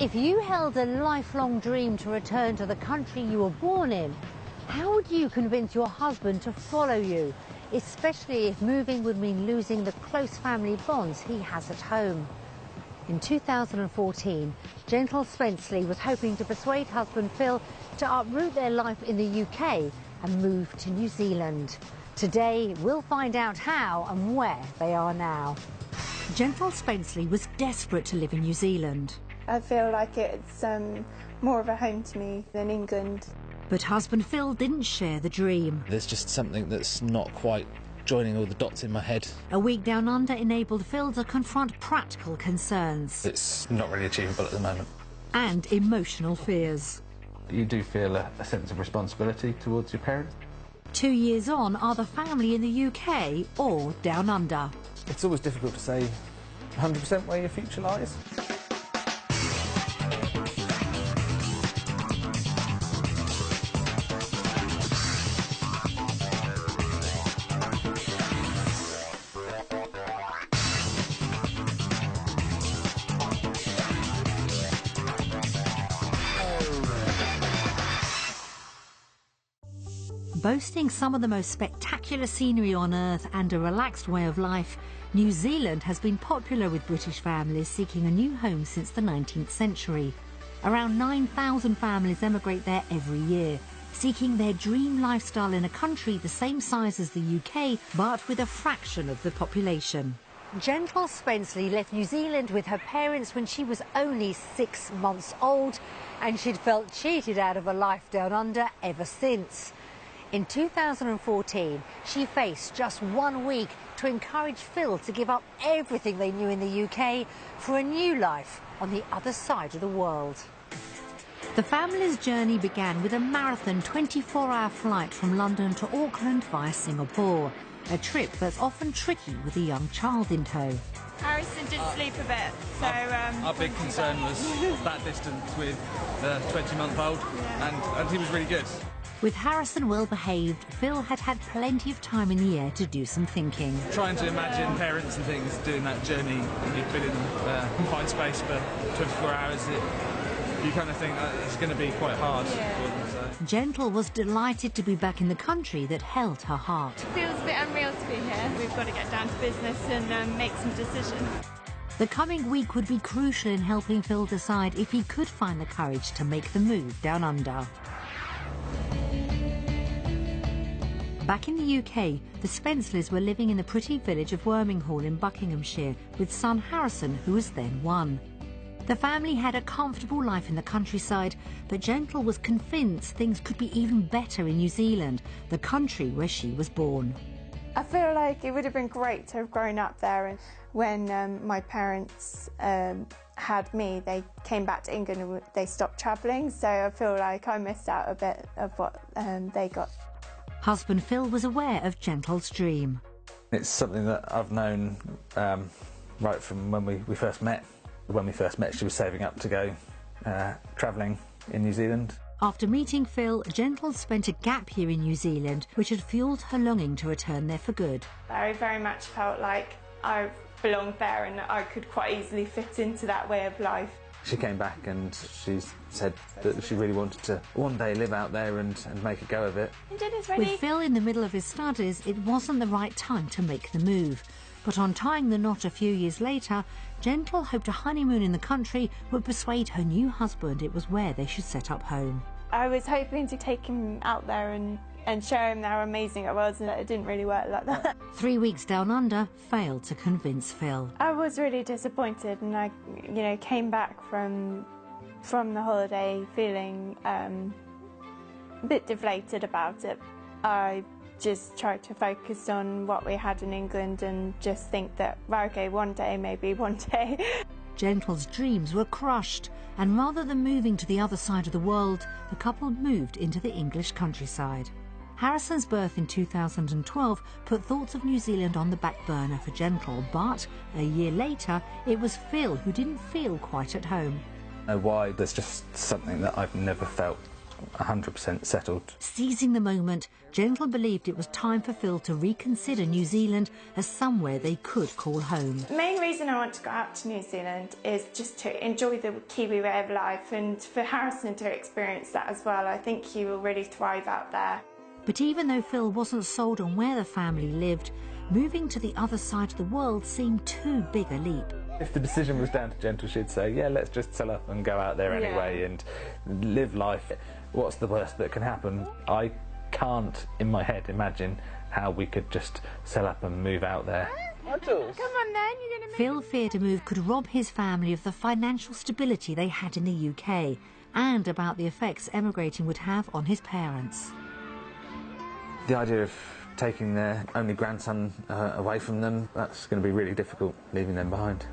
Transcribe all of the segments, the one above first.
If you held a lifelong dream to return to the country you were born in, how would you convince your husband to follow you, especially if moving would mean losing the close family bonds he has at home? In 2014, Gentle Spenceley was hoping to persuade husband Phil to uproot their life in the UK and move to New Zealand. Today, we'll find out how and where they are now. Gentle Spenceley was desperate to live in New Zealand. I feel like it's more of a home to me than England. But husband Phil didn't share the dream. There's just something that's not quite joining all the dots in my head. A week down under enabled Phil to confront practical concerns. It's not really achievable at the moment. And emotional fears. You do feel a sense of responsibility towards your parents. 2 years on, are the family in the UK or down under? It's always difficult to say 100% where your future lies. Boasting some of the most spectacular scenery on Earth and a relaxed way of life, New Zealand has been popular with British families seeking a new home since the 19th century. Around 9,000 families emigrate there every year, seeking their dream lifestyle in a country the same size as the UK, but with a fraction of the population. Gentle Spenceley left New Zealand with her parents when she was only 6 months old, and she'd felt cheated out of a life down under ever since. In 2014, she faced just 1 week to encourage Phil to give up everything they knew in the UK for a new life on the other side of the world. The family's journey began with a marathon 24-hour flight from London to Auckland via Singapore, a trip that's often tricky with a young child in tow. Harrison did sleep a bit, so... Our big concern was that distance with the 20-month-old, and he was really good. With Harrison well behaved, Phil had had plenty of time in the air to do some thinking. Trying to imagine parents and things doing that journey, you've been in confined space for 24 hours, you kind of think it's going to be quite hard for them. So. Gentle was delighted to be back in the country that held her heart. It feels a bit unreal to be here. We've got to get down to business and make some decisions. The coming week would be crucial in helping Phil decide if he could find the courage to make the move down under. Back in the UK, the Spenceleys were living in the pretty village of Worminghall in Buckinghamshire with son Harrison, who was then 1. The family had a comfortable life in the countryside, but Gentle was convinced things could be even better in New Zealand, the country where she was born. I feel like it would have been great to have grown up there, and when my parents had me, they came back to England and they stopped travelling, so I feel like I missed out a bit of what they got. Husband Phil was aware of Gentle's dream. It's something that I've known right from when we first met. When we first met, she was saving up to go travelling in New Zealand. After meeting Phil, Gentle spent a gap year in New Zealand, which had fuelled her longing to return there for good. I very much felt like I belonged there and I could quite easily fit into that way of life. She came back and she said that she really wanted to one day live out there and make a go of it. Dinner's ready. With Phil in the middle of his studies, it wasn't the right time to make the move. But on tying the knot a few years later, Gentle hoped a honeymoon in the country would persuade her new husband it was where they should set up home. I was hoping to take him out there and show him how amazing it was, and it didn't really work like that. 3 weeks down under failed to convince Phil. I was really disappointed, and I, came back from the holiday feeling a bit deflated about it. I just tried to focus on what we had in England and just think that, well, okay, one day, maybe one day. Gentle's dreams were crushed, and rather than moving to the other side of the world, the couple moved into the English countryside. Harrison's birth in 2012 put thoughts of New Zealand on the back burner for Gentle, but a year later it was Phil who didn't feel quite at home. I know why, there's just something that I've never felt 100% settled. Seizing the moment, Gentle believed it was time for Phil to reconsider New Zealand as somewhere they could call home. The main reason I want to go out to New Zealand is just to enjoy the Kiwi way of life, and for Harrison to experience that as well. I think he will really thrive out there. But even though Phil wasn't sold on where the family lived, moving to the other side of the world seemed too big a leap. If the decision was down to Gentle, she'd say, yeah, let's just sell up and go out there anyway and live life. What's the worst that can happen? I can't, in my head, imagine how we could just sell up and move out there. Come on then, you're going to make... Phil feared a move could rob his family of the financial stability they had in the UK, and about the effects emigrating would have on his parents. The idea of taking their only grandson away from them, that's going to be really difficult, leaving them behind.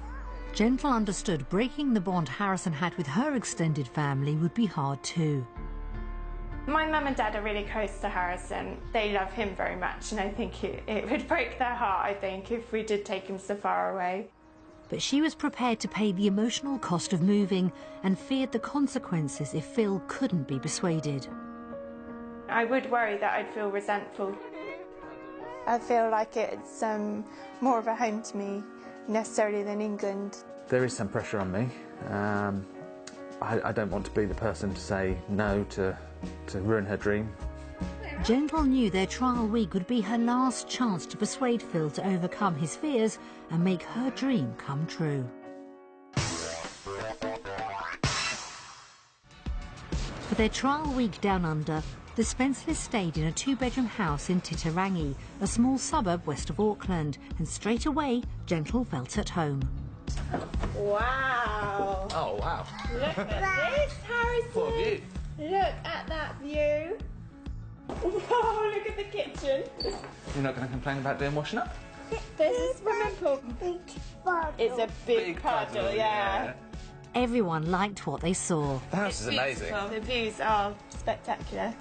Gentle understood breaking the bond Harrison had with her extended family would be hard too. My mum and dad are really close to Harrison. They love him very much, and I think it would break their heart, I think, if we did take him so far away. But she was prepared to pay the emotional cost of moving and feared the consequences if Phil couldn't be persuaded. I would worry that I'd feel resentful. I feel like it's more of a home to me necessarily than England. There is some pressure on me. I don't want to be the person to say no to ruin her dream. Gentle knew their trial week would be her last chance to persuade Phil to overcome his fears and make her dream come true. For their trial week down under, the Spencers stayed in a two-bedroom house in Titirangi, a small suburb west of Auckland, and straight away, Gentle felt at home. Wow! Oh, wow. Look at this, Harrison! What a view. Look at that view! Wow, look at the kitchen! You're not going to complain about doing washing up? There's a swimming pool. It's a big puddle, yeah. Everyone liked what they saw. The house is amazing. The views are spectacular.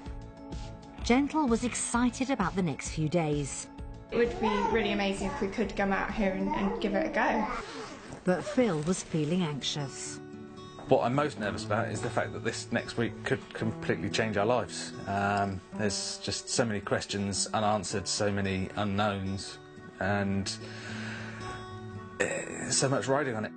Gentle was excited about the next few days. It would be really amazing if we could come out here and give it a go. But Phil was feeling anxious. What I'm most nervous about is the fact that this next week could completely change our lives. There's just so many questions unanswered, so many unknowns, and so much riding on it.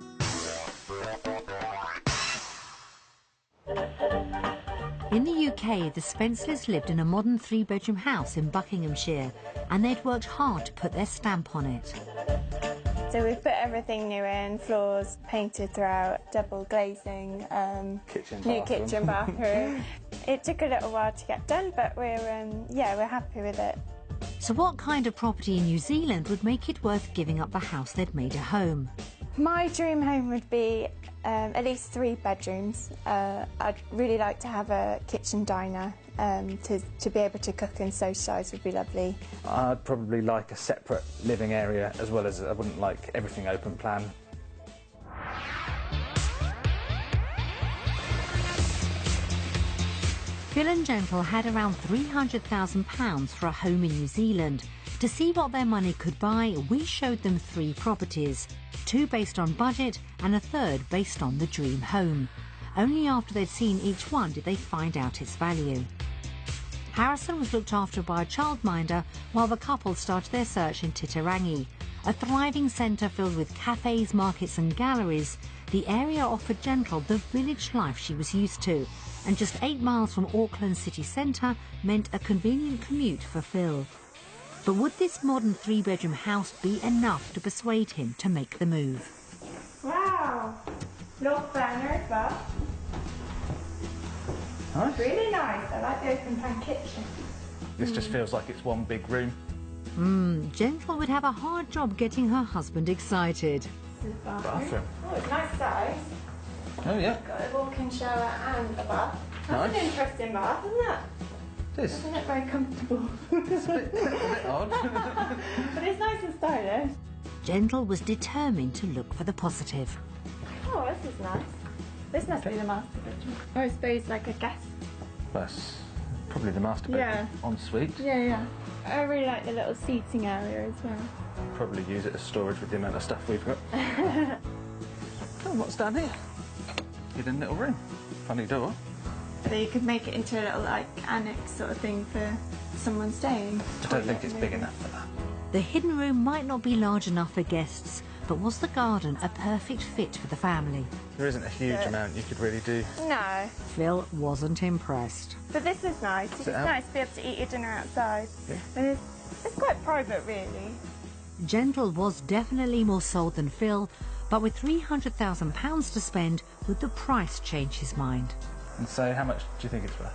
In the UK, the Spencers lived in a modern three-bedroom house in Buckinghamshire, and they'd worked hard to put their stamp on it. So we've put everything new in, floors painted throughout, double glazing, new kitchen, bathroom. It took a little while to get done, but we're happy with it. So what kind of property in New Zealand would make it worth giving up the house they'd made a home? My dream home would be at least 3 bedrooms. I'd really like to have a kitchen diner. To be able to cook and socialise would be lovely. I'd probably like a separate living area, as well as I wouldn't like everything open plan. Phil and Gentle had around £300,000 for a home in New Zealand. To see what their money could buy, we showed them 3 properties, 2 based on budget and a third based on the dream home. Only after they'd seen each one did they find out its value. Harrison was looked after by a childminder while the couple started their search in Titirangi. A thriving centre filled with cafes, markets and galleries, the area offered Gentle the village life she was used to, and just 8 miles from Auckland city centre meant a convenient commute for Phil. But would this modern 3-bedroom house be enough to persuade him to make the move? Wow! Log burner as well. Nice. Really nice. I like the open plan kitchen. This just feels like it's one big room. Gentle would have a hard job getting her husband excited. This is the Bathroom. Oh, it's nice size. Oh, yeah. Got a walk-in shower and a bath. That's Nice. an interesting bath, isn't it? It is. Isn't it very comfortable? It's a bit odd. But it's nice and stylish. Gentle was determined to look for the positive. Oh, this is nice. This must be the master bedroom. Or I suppose like a guest. That's probably the master bedroom. Yeah. Ensuite. Yeah. I really like the little seating area as well. Probably use it as storage with the amount of stuff we've got. Oh, what's down here? Hidden little room. Funny door. So you could make it into a little like annex sort of thing for someone staying. I don't think it's big enough for that. The hidden room might not be large enough for guests, but was the garden a perfect fit for the family? There isn't a huge amount you could really do. No. Phil wasn't impressed. But this is nice. It's nice to be able to eat your dinner outside. Yeah. And it's quite private, really. Gentle was definitely more sold than Phil, but with £300,000 to spend, would the price change his mind? And so how much do you think it's worth?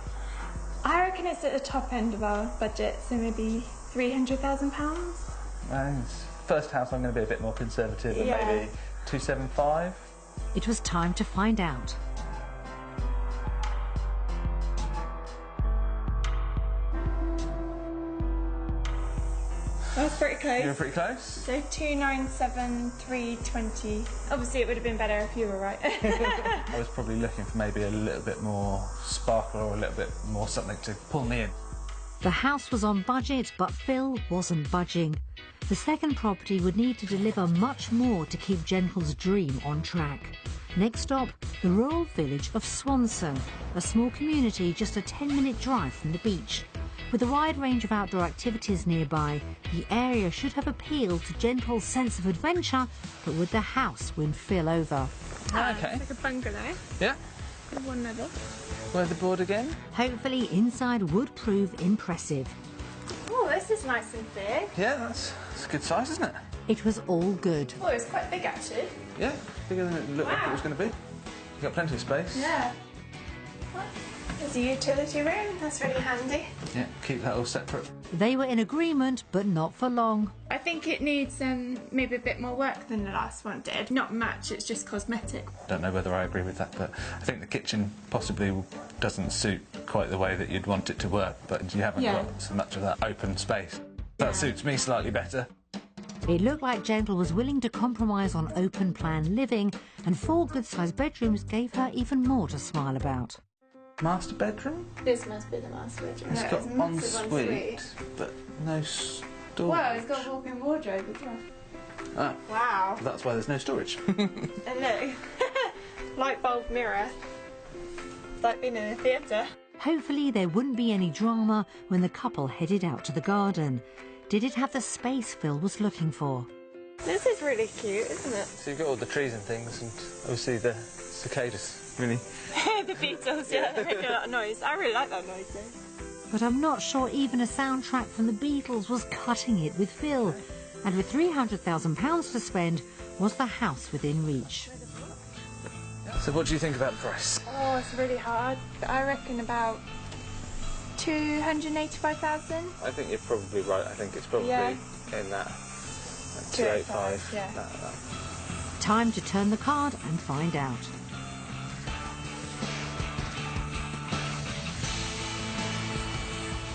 I reckon it's at the top end of our budget, so maybe £300,000. First house, I'm going to be a bit more conservative, and maybe 275. It was time to find out. That was pretty close. You were pretty close. So 297,320. Obviously, it would have been better if you were right. I was probably looking for maybe a little bit more sparkle or a little bit more something to pull me in. The house was on budget, but Phil wasn't budging. The second property would need to deliver much more to keep Gentle's dream on track. Next stop, the rural village of Swanson, a small community just a 10-minute drive from the beach. With a wide range of outdoor activities nearby, the area should have appealed to Gentle's sense of adventure, but would the house win Phil over? Okay. It's like a bungalow. Yeah. With one level. Where's the board again? Hopefully inside would prove impressive. Oh, this is nice and big. Yeah, that's a good size, isn't it? It was all good. Oh, it's quite big, actually. Yeah, bigger than it looked like it was going to be. You've got plenty of space. Yeah. There's a utility room. That's really handy. Yeah, keep that all separate. They were in agreement, but not for long. I think it needs maybe a bit more work than the last one did. Not much, it's just cosmetic. I don't know whether I agree with that, but I think the kitchen possibly doesn't suit quite the way that you'd want it to work, but you haven't got so much of that open space. That suits me slightly better. It looked like Gentle was willing to compromise on open-plan living, and 4 good-sized bedrooms gave her even more to smile about. Master bedroom? This must be the master bedroom. It's got ensuite, but no storage. Well, it's got a walk-in wardrobe as well. Ah, wow. that's why there's no storage. And look, light bulb mirror. It's like being in a theatre. Hopefully there wouldn't be any drama when the couple headed out to the garden. Did it have the space Phil was looking for? This is really cute, isn't it? So you've got all the trees and things, and obviously the cicadas. Really? The beetles, yeah, they make a lot of noise. I really like that noise, though. But I'm not sure even a soundtrack from the Beatles was cutting it with Phil. And with £300,000 to spend, was the house within reach? So what do you think about the price? Oh, it's really hard. I reckon about 285,000. I think you're probably right. I think it's probably in that 285. Yeah. That. Time to turn the card and find out.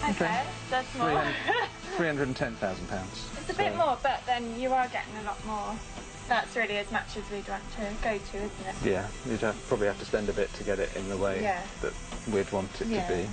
Okay, that's more. £310,000. It's a bit more, but then you are getting a lot more. That's really as much as we'd want to go to, isn't it? Yeah, you'd probably have to spend a bit to get it in the way that we'd want it to be.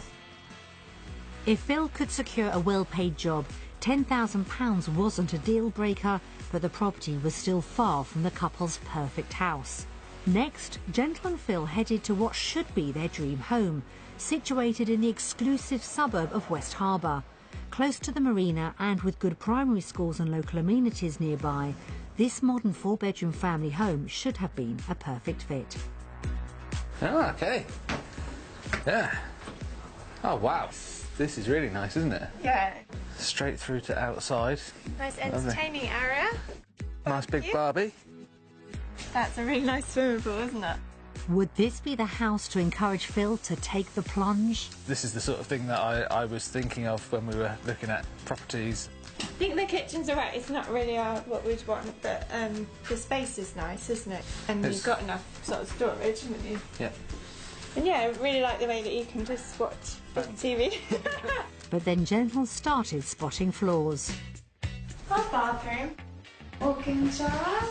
If Phil could secure a well-paid job, £10,000 wasn't a deal-breaker, but the property was still far from the couple's perfect house. Next, Gentle and Phil headed to what should be their dream home, situated in the exclusive suburb of West Harbour. Close to the marina and with good primary schools and local amenities nearby, this modern 4-bedroom family home should have been a perfect fit. Oh, okay. Yeah. Oh, wow. This is really nice, isn't it? Yeah. Straight through to outside. Nice entertaining area. Nice big Barbie. That's a really nice swimming pool, isn't it? Would this be the house to encourage Phil to take the plunge? This is the sort of thing that I was thinking of when we were looking at properties. I think the kitchen's alright. It's not really what we'd want, but the space is nice, isn't it? And you've got enough sort of storage, haven't you? Yeah. And yeah, I really like the way that you can just watch TV. But then Gentle started spotting flaws. Our bathroom. Walk-in shower.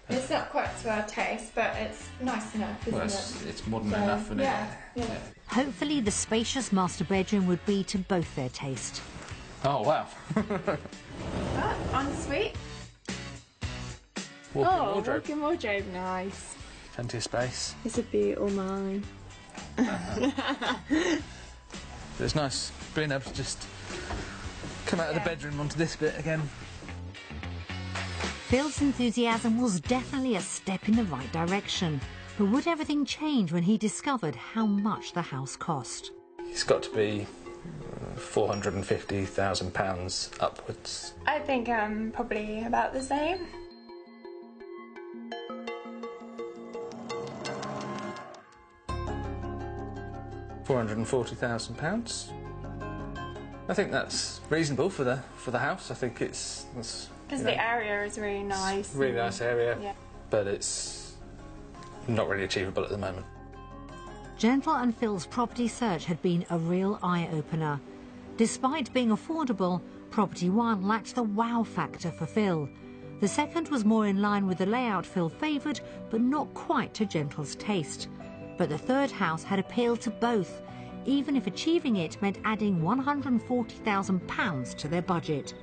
It's not quite to our taste, but it's nice enough, isn't it? It's modern enough, isn't it? Yeah. Hopefully the spacious master bedroom would be to both their taste. Oh, wow. Ensuite. Walk-in wardrobe. Walk-in wardrobe, nice. Plenty of space. This would be all mine. It's nice being able to just come out of the bedroom onto this bit again. Phil's enthusiasm was definitely a step in the right direction. But would everything change when he discovered how much the house cost? It's got to be £450,000 upwards. I think probably about the same. £440,000. I think that's reasonable for the house. I think it's because the area is really nice. Really nice area, yeah. But it's not really achievable at the moment. Gentle and Phil's property search had been a real eye-opener. Despite being affordable, Property 1 lacked the wow factor for Phil. The second was more in line with the layout Phil favoured, but not quite to Gentle's taste. But the third house had appealed to both, even if achieving it meant adding £140,000 to their budget.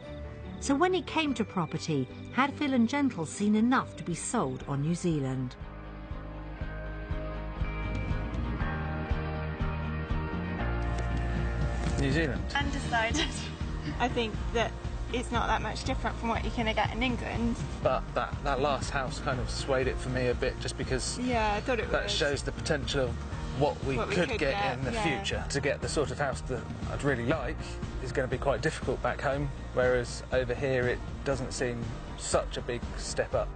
So when it came to property, had Phil and Gentle seen enough to be sold on New Zealand? New Zealand. Undecided. I think that it's not that much different from what you're going to get in England. But that last house kind of swayed it for me a bit, just because yeah, I thought it that would. shows the potential of what we could get in the future. To get the sort of house that I'd really like is going to be quite difficult back home, whereas over here it doesn't seem such a big step up.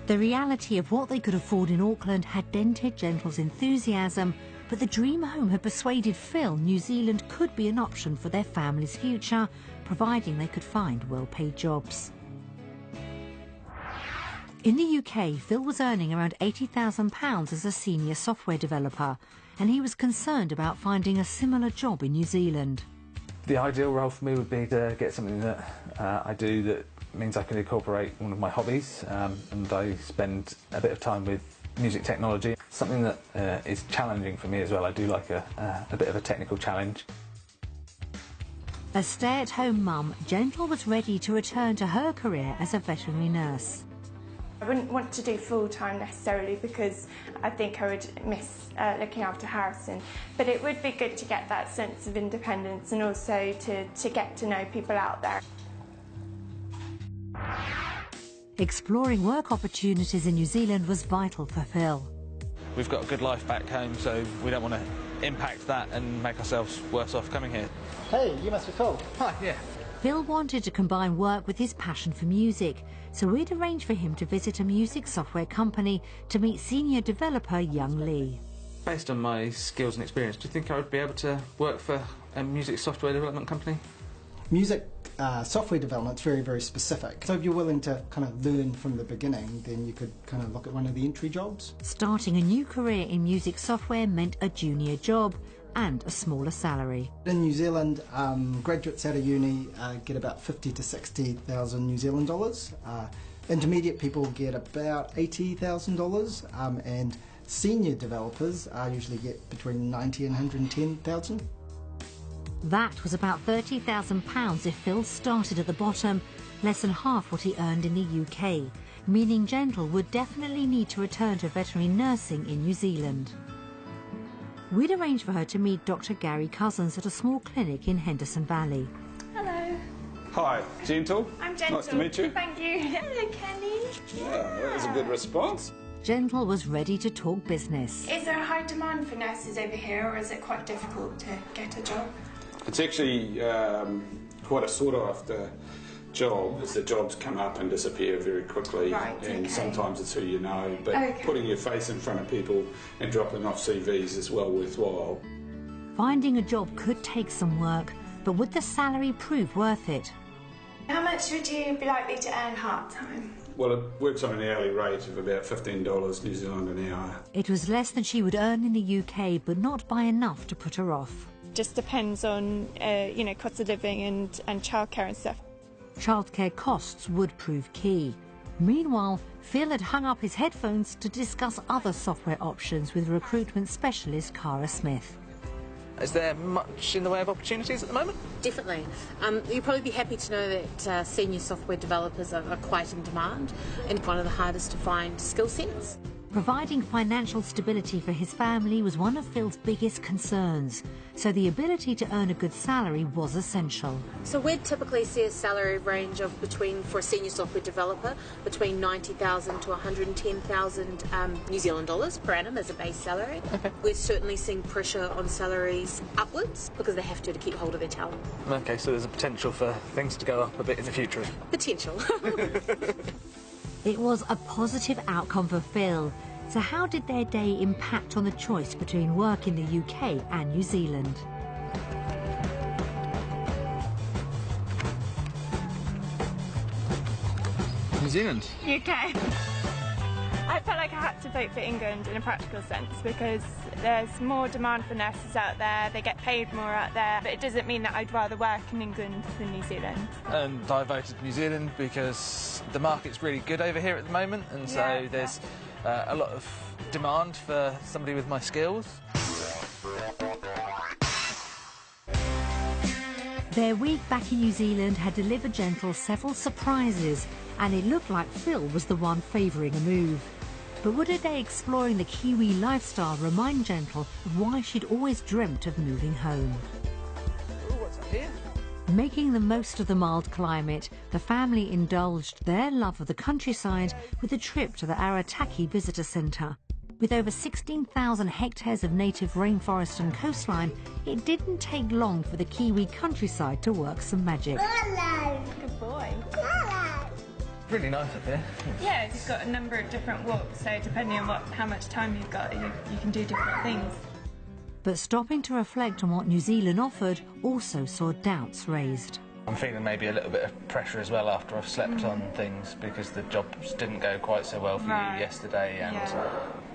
The reality of what they could afford in Auckland had dented Gentle's enthusiasm, but the dream home had persuaded Phil New Zealand could be an option for their family's future, providing they could find well-paid jobs. In the UK, Phil was earning around £80,000 as a senior software developer, and he was concerned about finding a similar job in New Zealand. The ideal role for me would be to get something that I do that means I can incorporate one of my hobbies, and I spend a bit of time with music technology. Something that is challenging for me as well. I do like a bit of a technical challenge. A stay-at-home mum, Gentle was ready to return to her career as a veterinary nurse. I wouldn't want to do full-time necessarily because I think I would miss looking after Harrison, but it would be good to get that sense of independence and also to get to know people out there. Exploring work opportunities in New Zealand was vital for Phil. We've got a good life back home, so we don't want to impact that and make ourselves worse off coming here. Hey, you must be Phil. Hi, yeah. Phil wanted to combine work with his passion for music, so we'd arranged for him to visit a music software company to meet senior developer Young Lee. Based on my skills and experience, do you think I would be able to work for a music software development company? Music software development's very, very specific. So if you're willing to kind of learn from the beginning, then you could kind of look at one of the entry jobs. Starting a new career in music software meant a junior job and a smaller salary. In New Zealand, graduates out of uni get about 50 to 60,000 New Zealand dollars. Intermediate people get about $80,000, and senior developers usually get between 90 and 110,000. That was about £30,000 if Phil started at the bottom, less than half what he earned in the UK, meaning Gentle would definitely need to return to veterinary nursing in New Zealand. We'd arranged for her to meet Dr. Gary Cousins at a small clinic in Henderson Valley. Hello. Hi, Gentle. I'm Gentle. Nice to meet you. Thank you. Hello, Kenny. Yeah, that was a good response. Gentle was ready to talk business. Is there a high demand for nurses over here, or is it quite difficult to get a job? It's actually quite a sought-after job, as the jobs come up and disappear very quickly. Right, and okay. sometimes it's who you know, but Okay. putting your face in front of people and dropping off CVs is well worthwhile. Finding a job could take some work, but would the salary prove worth it? How much would you be likely to earn part-time? Well, it works on an hourly rate of about $15 New Zealand an hour. It was less than she would earn in the UK, but not by enough to put her off. Just depends on, cost of living and childcare and stuff. Childcare costs would prove key. Meanwhile, Phil had hung up his headphones to discuss other software options with recruitment specialist Cara Smith. Is there much in the way of opportunities at the moment? Definitely. You'll probably be happy to know that senior software developers are quite in demand and one of the hardest to find skill sets. Providing financial stability for his family was one of Phil's biggest concerns, so the ability to earn a good salary was essential. So we'd typically see a salary range of for a senior software developer, between 90,000 to 110,000 New Zealand dollars per annum as a base salary. Okay. We're certainly seeing pressure on salaries upwards because they have to keep hold of their talent. Okay, so there's a potential for things to go up a bit in the future. Potential. It was a positive outcome for Phil. So how did their day impact on the choice between work in the UK and New Zealand? New Zealand. UK. I felt like I had to vote for England in a practical sense because there's more demand for nurses out there, they get paid more out there, but it doesn't mean that I'd rather work in England than New Zealand. And I voted New Zealand because the market's really good over here at the moment, and so there's a lot of demand for somebody with my skills. Their week back in New Zealand had delivered Gentle several surprises, and it looked like Phil was the one favouring a move. But would a day exploring the Kiwi lifestyle remind Gentle of why she'd always dreamt of moving home? Ooh, what's up here? Making the most of the mild climate, the family indulged their love of the countryside with a trip to the Arataki Visitor Centre. With over 16,000 hectares of native rainforest and coastline, it didn't take long for the Kiwi countryside to work some magic. Good boy. Really nice up here. Yeah, it's got a number of different walks, so depending on how much time you've got, you can do different things. But stopping to reflect on what New Zealand offered also saw doubts raised. I'm feeling maybe a little bit of pressure as well after I've slept on things because the jobs didn't go quite so well for you yesterday and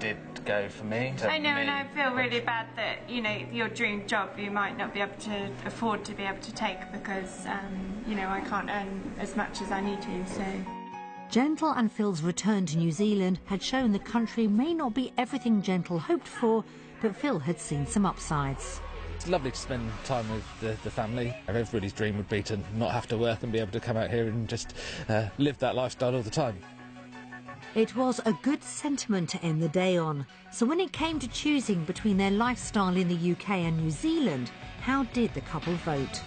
did go for me. So I know, and I feel really bad that, your dream job you might not be able to afford to be able to take because, I can't earn as much as I need to, so... Gentle and Phil's return to New Zealand had shown the country may not be everything Gentle hoped for, but Phil had seen some upsides. It's lovely to spend time with the family. Everybody's dream would be to not have to work and be able to come out here and just live that lifestyle all the time. It was a good sentiment to end the day on. So when it came to choosing between their lifestyle in the UK and New Zealand, how did the couple vote?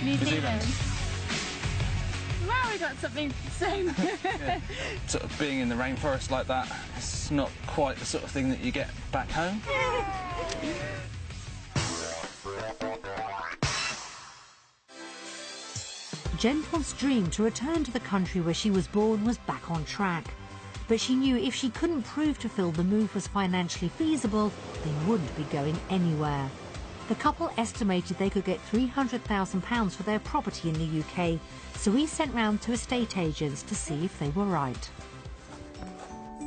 New Zealand. Well, we got something the same. Sort of being in the rainforest like that, it's not quite the sort of thing that you get back home. Gentle's dream to return to the country where she was born was back on track. But she knew if she couldn't prove to Phil the move was financially feasible, they wouldn't be going anywhere. The couple estimated they could get £300,000 for their property in the UK, so we sent round to estate agents to see if they were right.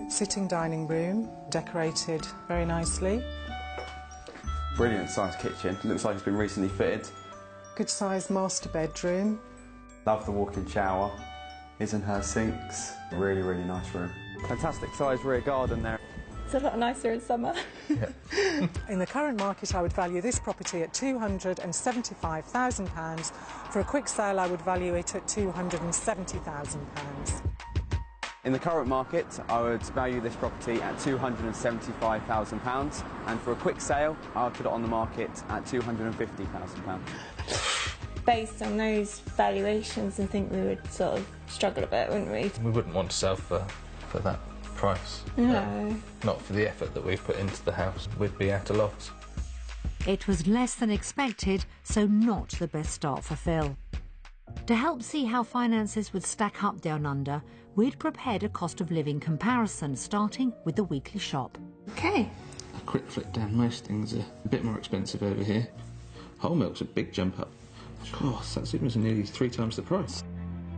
Sitting dining room, decorated very nicely. Brilliant sized kitchen, looks like it's been recently fitted. Good sized master bedroom. Love the walk-in shower, his and her sinks. Really, really nice room. Fantastic sized rear garden there. It's a lot nicer in summer. In the current market, I would value this property at £275,000. For a quick sale, I would value it at £270,000. In the current market, I would value this property at £275,000, and for a quick sale, I would put it on the market at £250,000. Based on those valuations, I think we would sort of struggle a bit, wouldn't we? We wouldn't want to sell for that price. No. Not for the effort that we've put into the house. We'd be at a loss. It was less than expected, so not the best start for Phil. To help see how finances would stack up down under, we'd prepared a cost of living comparison, starting with the weekly shop. Okay. A quick flick down, most things are a bit more expensive over here. Whole milk's a big jump up. Of course, that's almost nearly 3 times the price.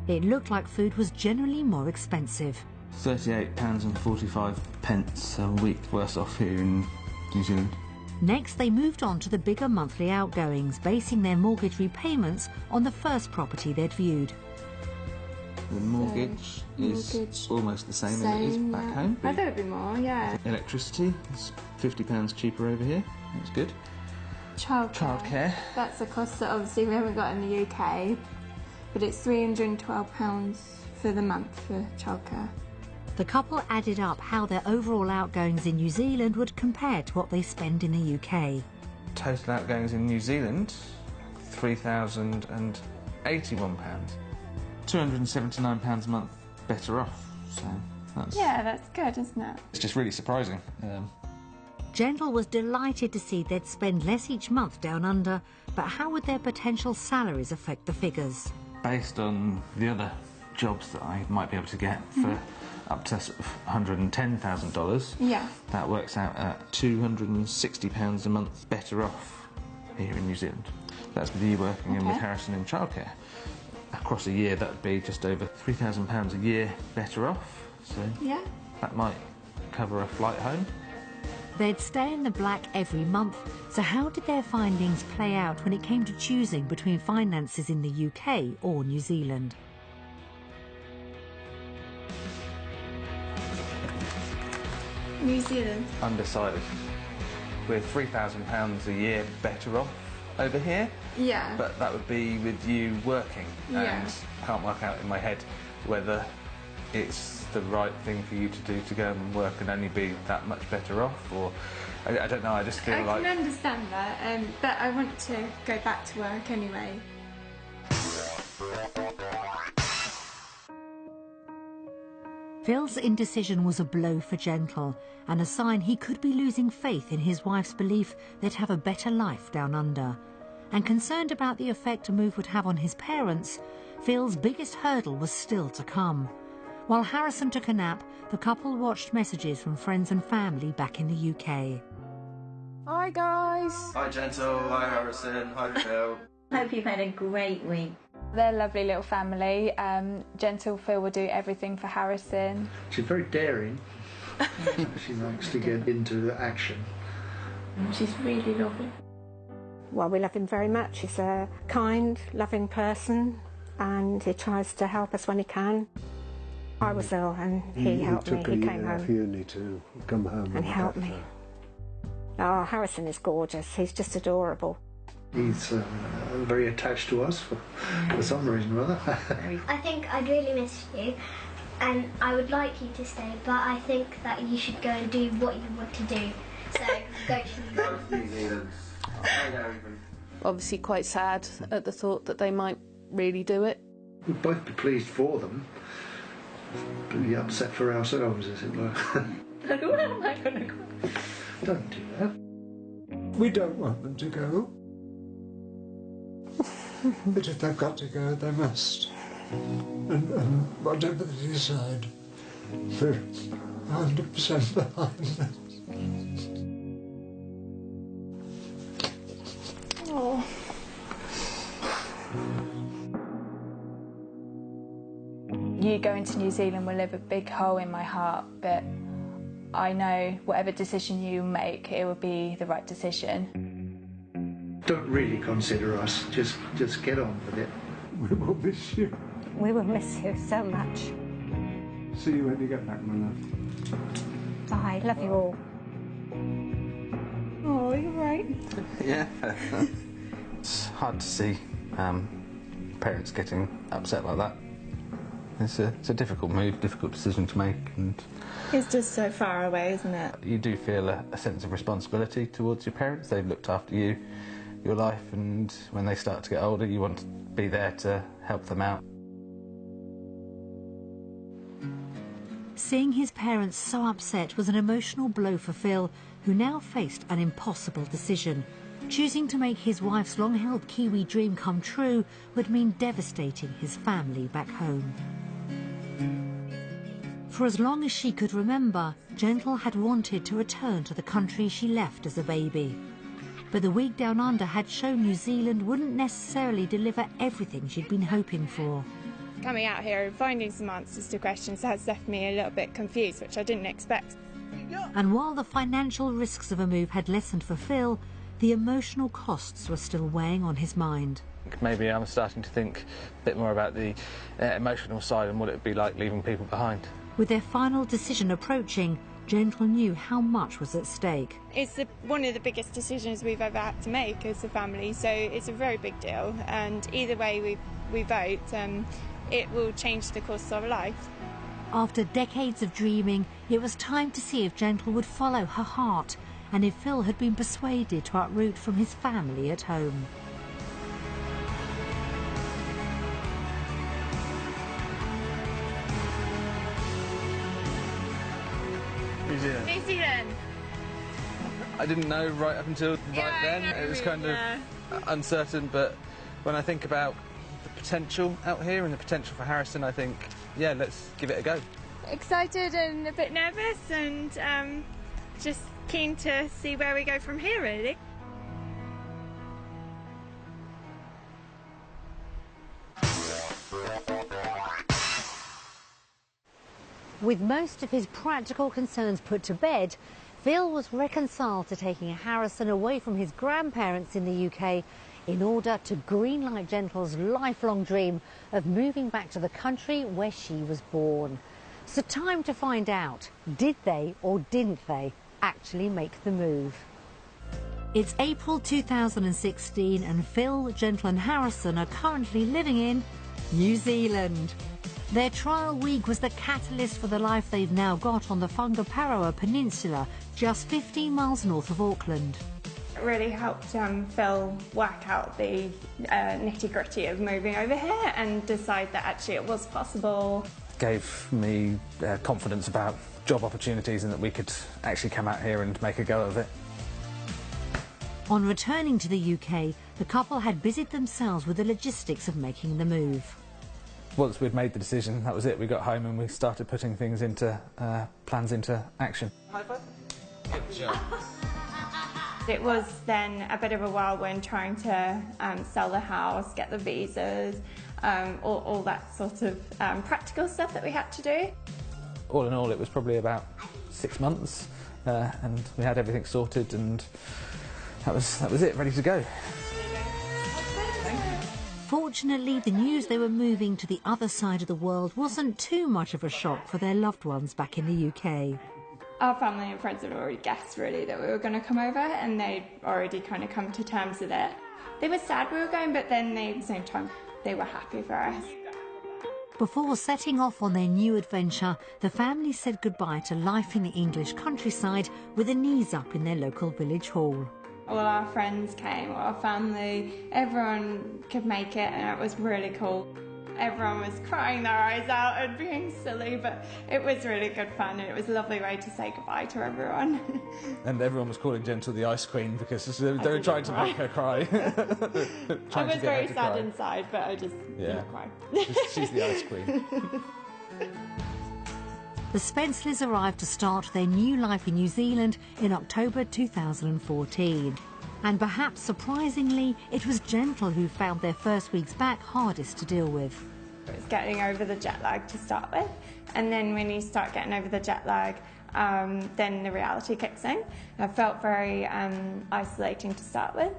It looked like food was generally more expensive. £38.45 a week worse off here in New Zealand. Next, they moved on to the bigger monthly outgoings, basing their mortgage repayments on the first property they'd viewed. The mortgage is almost the same as it is back home. I thought it'd be more, yeah. Electricity is £50 cheaper over here. That's good. Childcare. That's a cost that obviously we haven't got in the UK, but it's £312 for the month for childcare. The couple added up how their overall outgoings in New Zealand would compare to what they spend in the UK. Total outgoings in New Zealand, £3,081. £279 a month better off. So that's... Yeah, that's good, isn't it? It's just really surprising. Gentle was delighted to see they'd spend less each month down under, but how would their potential salaries affect the figures? Based on the other jobs that I might be able to get for up to sort of $110,000, yeah, that works out at £260 a month better off here in New Zealand. That's with you working in with Harrison in childcare. Across a year, that would be just over £3,000 a year better off. So yeah, that might cover a flight home. They'd stay in the black every month, so how did their findings play out when it came to choosing between finances in the UK or New Zealand? New Zealand. Undecided. We're £3,000 a year better off over here. Yeah. But that would be with you working. Yeah. And can't work out in my head whether it's the right thing for you to do to go and work and only be that much better off, or I don't know, I just feel like... I can understand that, but I want to go back to work anyway. Phil's indecision was a blow for Gentle, and a sign he could be losing faith in his wife's belief they'd have a better life down under. And concerned about the effect a move would have on his parents, Phil's biggest hurdle was still to come. While Harrison took a nap, the couple watched messages from friends and family back in the UK. Hi guys! Hi Gentle, hi Harrison, hi Phil. Hope you've had a great week. They're a lovely little family. Gentle Phil will do everything for Harrison. She's very daring. She likes to get into action. She's really lovely. Well, we love him very much. He's a kind, loving person, and he tries to help us when he can. I was ill and he helped me. He came home. Uni to come home and help me. Oh, Harrison is gorgeous. He's just adorable. He's very attached to us for some reason or other. I think I'd really miss you, and I would like you to stay, but I think that you should go and do what you want to do. So go to New Zealand. Obviously quite sad at the thought that they might really do it. We'd both be pleased for them, but be upset for ourselves, as it were. Where am I going to go? Don't do that. We don't want them to go. But if they've got to go, they must. And whatever they decide, we're 100% behind them. Oh. You going to New Zealand will leave a big hole in my heart, but I know whatever decision you make, it will be the right decision. Don't really consider us. Just get on with it. We will miss you. We will miss you so much. See you when you get back, my love. Bye. Love you all. Oh, you're right. Yeah. It's hard to see parents getting upset like that. It's a difficult move, difficult decision to make, and it's just so far away, isn't it? You do feel a sense of responsibility towards your parents. They've looked after you, your life, and when they start to get older, you want to be there to help them out. Seeing his parents so upset was an emotional blow for Phil, who now faced an impossible decision. Choosing to make his wife's long-held Kiwi dream come true would mean devastating his family back home. For as long as she could remember, Gentle had wanted to return to the country she left as a baby. But the week down under had shown New Zealand wouldn't necessarily deliver everything she'd been hoping for. Coming out here and finding some answers to questions has left me a little bit confused, which I didn't expect. And while the financial risks of a move had lessened for Phil, the emotional costs were still weighing on his mind. Maybe I'm starting to think a bit more about the emotional side and what it would be like leaving people behind. With their final decision approaching, Gentle knew how much was at stake. It's one of the biggest decisions we've ever had to make as a family, so it's a very big deal, and either way we vote, it will change the course of our life. After decades of dreaming, it was time to see if Gentle would follow her heart and if Phil had been persuaded to uproot from his family at home. New Zealand. New Zealand. I didn't know right up until then. It was kind of uncertain, but when I think about the potential out here and the potential for Harrison, I think, yeah, let's give it a go. Excited and a bit nervous, and just keen to see where we go from here, really. With most of his practical concerns put to bed, Phil was reconciled to taking Harrison away from his grandparents in the UK in order to greenlight Gentle's lifelong dream of moving back to the country where she was born. So time to find out, did they or didn't they actually make the move? It's April 2016 and Phil, Gentle and Harrison are currently living in New Zealand. Their trial week was the catalyst for the life they've now got on the Whangaparoa Peninsula, just 15 miles north of Auckland. It really helped Phil work out the nitty-gritty of moving over here and decide that actually it was possible. Gave me confidence about job opportunities and that we could actually come out here and make a go of it. On returning to the UK, the couple had busied themselves with the logistics of making the move. Once we'd made the decision, that was it. We got home and we started putting things into plans into action. High five. Good job. It was then a bit of a whirlwind trying to sell the house, get the visas, all that sort of practical stuff that we had to do. All in all, it was probably about 6 months, and we had everything sorted, and that was it, ready to go. Fortunately, the news they were moving to the other side of the world wasn't too much of a shock for their loved ones back in the UK. Our family and friends had already guessed, really, that we were going to come over, and they'd already kind of come to terms with it. They were sad we were going, but then at the same time, they were happy for us. Before setting off on their new adventure, the family said goodbye to life in the English countryside with their knees up in their local village hall. All our friends came, all our family, everyone could make it, and it was really cool. Everyone was crying their eyes out and being silly, but it was really good fun, and it was a lovely way to say goodbye to everyone. And everyone was calling Gentle the Ice Queen because they were trying to make her cry. I was very sad inside, but I just didn't cry. She's the Ice Queen. The Spencleys arrived to start their new life in New Zealand in October 2014. And perhaps surprisingly, it was Gentle who found their first weeks back hardest to deal with. It was getting over the jet lag to start with, and then when you start getting over the jet lag, then the reality kicks in. It felt very isolating to start with.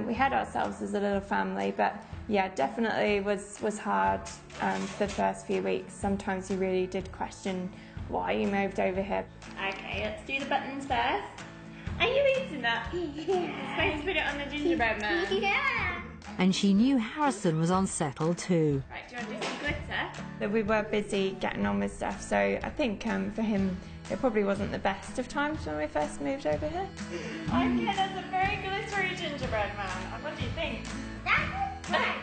We had ourselves as a little family, but yeah, definitely was hard for the first few weeks. Sometimes you really did question why you moved over here. Okay, let's do the buttons first. Are you eating that? You're supposed to put it on the gingerbread man. Yeah. And she knew Harrison was unsettled too. Right, do you want to do some glitter? We were busy getting on with stuff, so I think for him it probably wasn't the best of times when we first moved over here. Okay, that's a very glittery gingerbread man. What do you think? That's right.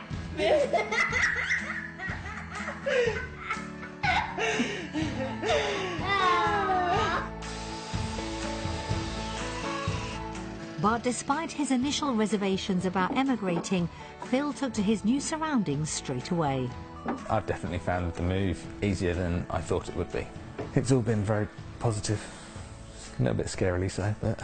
But despite his initial reservations about emigrating, Phil took to his new surroundings straight away. I've definitely found the move easier than I thought it would be. It's all been very positive, a little bit scarily so, but...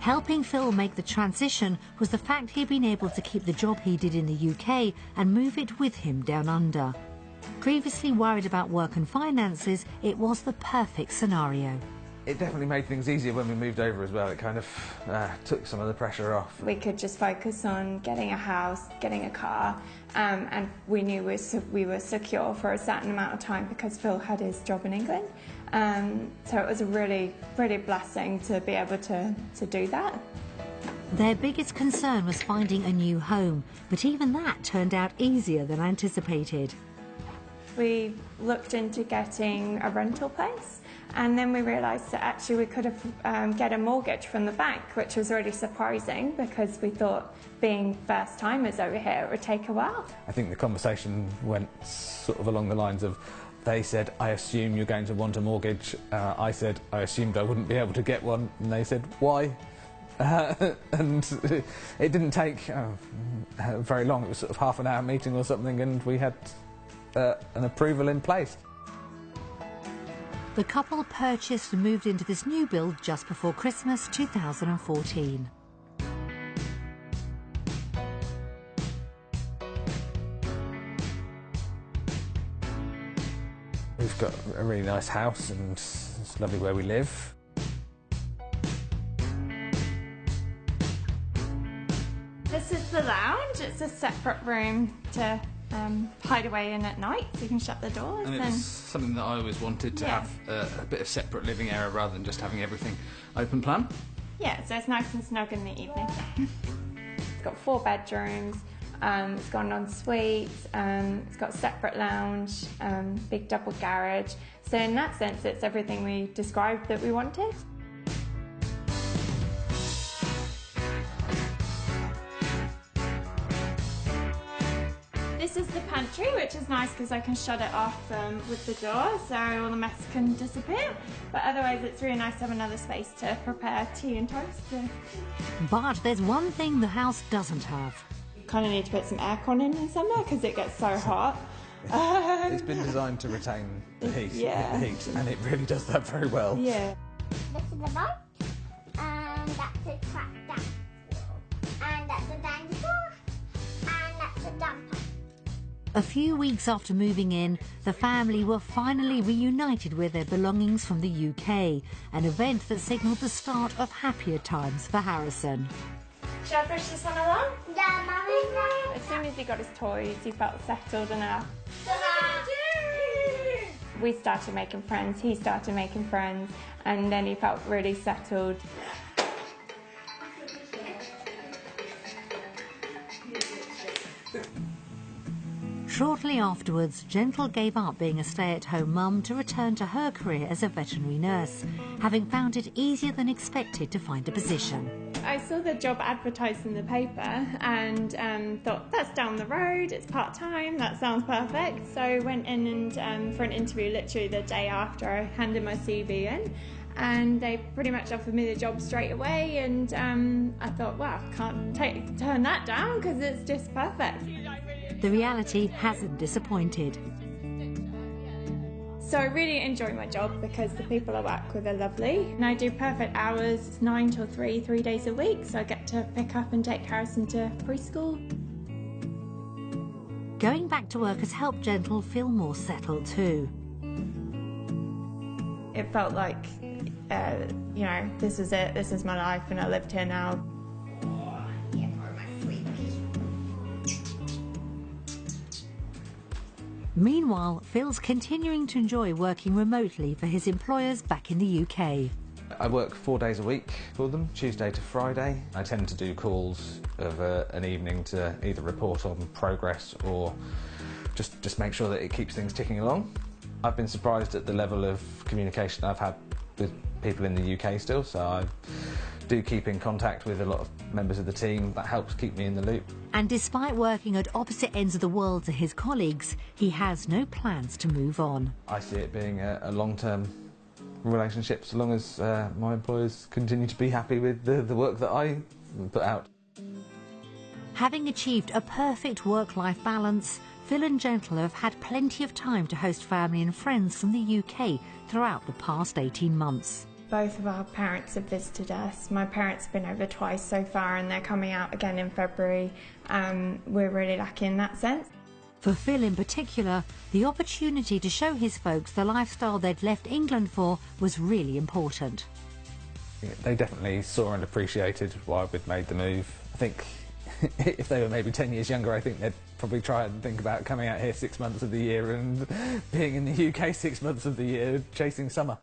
Helping Phil make the transition was the fact he'd been able to keep the job he did in the UK and move it with him down under. Previously worried about work and finances, it was the perfect scenario. It definitely made things easier when we moved over as well. It kind of took some of the pressure off. We could just focus on getting a house, getting a car, and we knew we were secure for a certain amount of time because Phil had his job in England. So it was a really blessing to be able to do that. Their biggest concern was finding a new home, but even that turned out easier than anticipated. We looked into getting a rental place, and then we realised that actually we could have get a mortgage from the bank, which was really surprising because we thought being first timers over here it would take a while. I think the conversation went sort of along the lines of, they said, I assume you're going to want a mortgage. I said, I assumed I wouldn't be able to get one, and they said, why? And it didn't take very long. It was sort of half an hour meeting or something, and we had an approval in place. The couple purchased and moved into this new build just before Christmas 2014. We've got a really nice house and it's lovely where we live. This is the lounge. It's a separate room to hide away in at night, so you can shut the doors. And it's something that I always wanted to have a bit of separate living area rather than just having everything open plan. Yeah, so it's nice and snug in the evening. It's got 4 bedrooms, it's got an ensuite, it's got a separate lounge, big double garage. So in that sense, it's everything we described that we wanted. This is the pantry, which is nice because I can shut it off with the door so all the mess can disappear. But otherwise it's really nice to have another space to prepare tea and toast. But there's one thing the house doesn't have. You kind of need to put some aircon in summer because it gets so hot. It's been designed to retain the heat, yeah. And it really does that very well. Yeah. This is the light, and that's a tractor, and that's a dinosaur, and that's a dumper. A few weeks after moving in, the family were finally reunited with their belongings from the UK, an event that signalled the start of happier times for Harrison. Shall I push this one along? Yeah, Mummy. As soon as he got his toys, he felt settled enough. We started making friends, he started making friends, and then he felt really settled. Shortly afterwards, Gentle gave up being a stay-at-home mum to return to her career as a veterinary nurse, having found it easier than expected to find a position. I saw the job advertised in the paper and thought, that's down the road, it's part-time, that sounds perfect. So I went in and for an interview literally the day after I handed my CV in, and they pretty much offered me the job straight away, and I thought, wow, can't turn that down because it's just perfect. The reality hasn't disappointed. So I really enjoy my job because the people I work with are lovely, and I do perfect hours. It's 9 till 3, 3 days a week, so I get to pick up and take Harrison to preschool. Going back to work has helped Gentle feel more settled too. It felt like, you know, this is it, this is my life, and I lived here now. Meanwhile, Phil's continuing to enjoy working remotely for his employers back in the UK. I work 4 days a week for them, Tuesday to Friday. I tend to do calls of an evening to either report on progress or just make sure that it keeps things ticking along. I've been surprised at the level of communication I've had with people in the UK still, so I do keep in contact with a lot of members of the team. That helps keep me in the loop. And despite working at opposite ends of the world to his colleagues, he has no plans to move on. I see it being a long-term relationship, so long as my employers continue to be happy with the work that I put out. Having achieved a perfect work-life balance, Phil and Gentle have had plenty of time to host family and friends from the UK throughout the past 18 months. Both of our parents have visited us. My parents have been over twice so far, and they're coming out again in February. We're really lucky in that sense. For Phil in particular, the opportunity to show his folks the lifestyle they'd left England for was really important. They definitely saw and appreciated why we'd made the move. I think if they were maybe 10 years younger, I think they'd probably try and think about coming out here 6 months of the year and being in the UK 6 months of the year, chasing summer.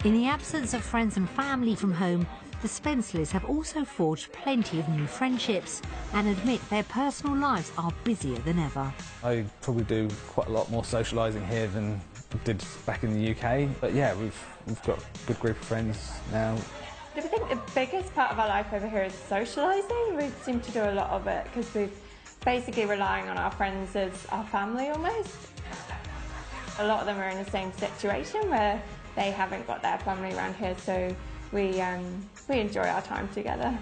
In the absence of friends and family from home, the Spencleys have also forged plenty of new friendships and admit their personal lives are busier than ever. I probably do quite a lot more socialising here than I did back in the UK, but yeah, we've got a good group of friends now. I think the biggest part of our life over here is socialising. We seem to do a lot of it because we're basically relying on our friends as our family almost. A lot of them are in the same situation where they haven't got their family around here, so we enjoy our time together.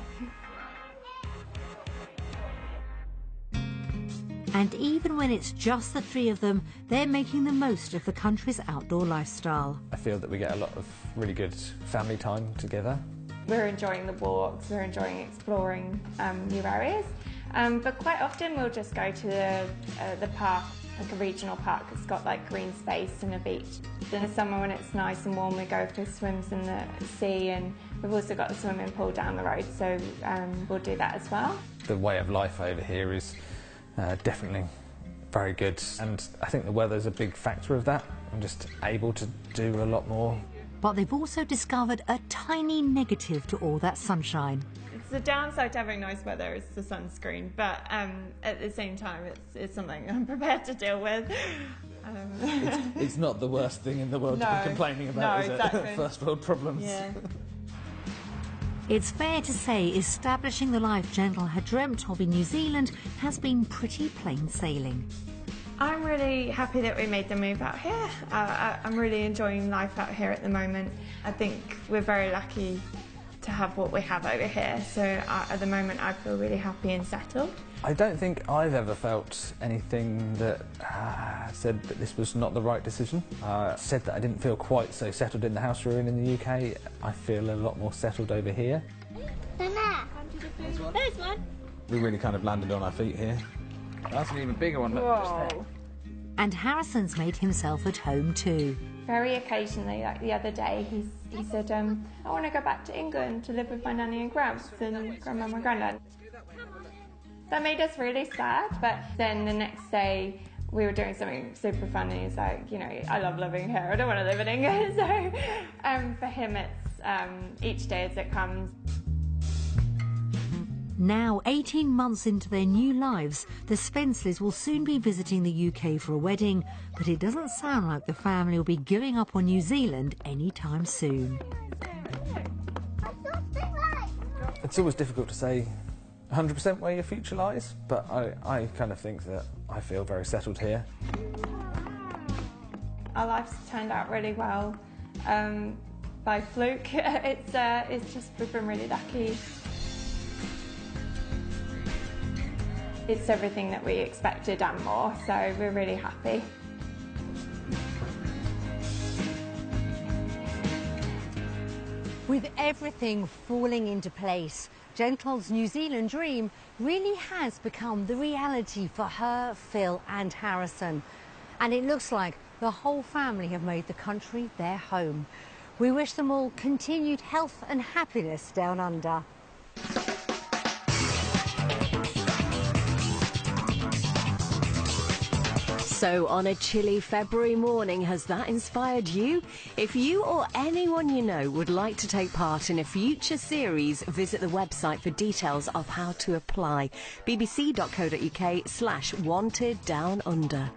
And even when it's just the three of them, they're making the most of the country's outdoor lifestyle. I feel that we get a lot of really good family time together. We're enjoying the walks, we're enjoying exploring new areas, but quite often we'll just go to the park, like a regional park that's got like green space and a beach. In the summer when it's nice and warm, we go for swims in the sea, and we've also got a swimming pool down the road, so we'll do that as well. The way of life over here is definitely very good, and I think the weather's a big factor of that. I'm just able to do a lot more. But they've also discovered a tiny negative to all that sunshine. It's the downside to having nice weather is the sunscreen, but at the same time it's something I'm prepared to deal with. It's not the worst thing in the world to be complaining about, is exactly. it? First world problems. Yeah. It's fair to say establishing the life Gentle had dreamt of in New Zealand has been pretty plain sailing. I'm really happy that we made the move out here. I'm really enjoying life out here at the moment. I think we're very lucky to have what we have over here, so at the moment I feel really happy and settled. I don't think I've ever felt anything that said that this was not the right decision. Said that I didn't feel quite so settled in the house we were in the UK. I feel a lot more settled over here. There's one. We really kind of landed on our feet here. That's an even bigger one. Whoa. And Harrison's made himself at home too. Very occasionally, like the other day, he said, I want to go back to England to live with my nanny and Gramps and Grandma and Grandad. That made us really sad, but then the next day we were doing something super fun and he's like, you know, I love living here, I don't want to live in England. So for him it's each day as it comes. Now, 18 months into their new lives, the Spencleys will soon be visiting the UK for a wedding, but it doesn't sound like the family will be giving up on New Zealand anytime soon. It's always difficult to say 100% where your future lies, but I kind of think that I feel very settled here. Our life's turned out really well by fluke. It's just we've been really lucky. It's everything that we expected and more, so we're really happy. With everything falling into place, Gentle's New Zealand dream really has become the reality for her, Phil and Harrison. And it looks like the whole family have made the country their home. We wish them all continued health and happiness down under. So on a chilly February morning, has that inspired you? If you or anyone you know would like to take part in a future series, visit the website for details of how to apply. bbc.co.uk/wanted down under.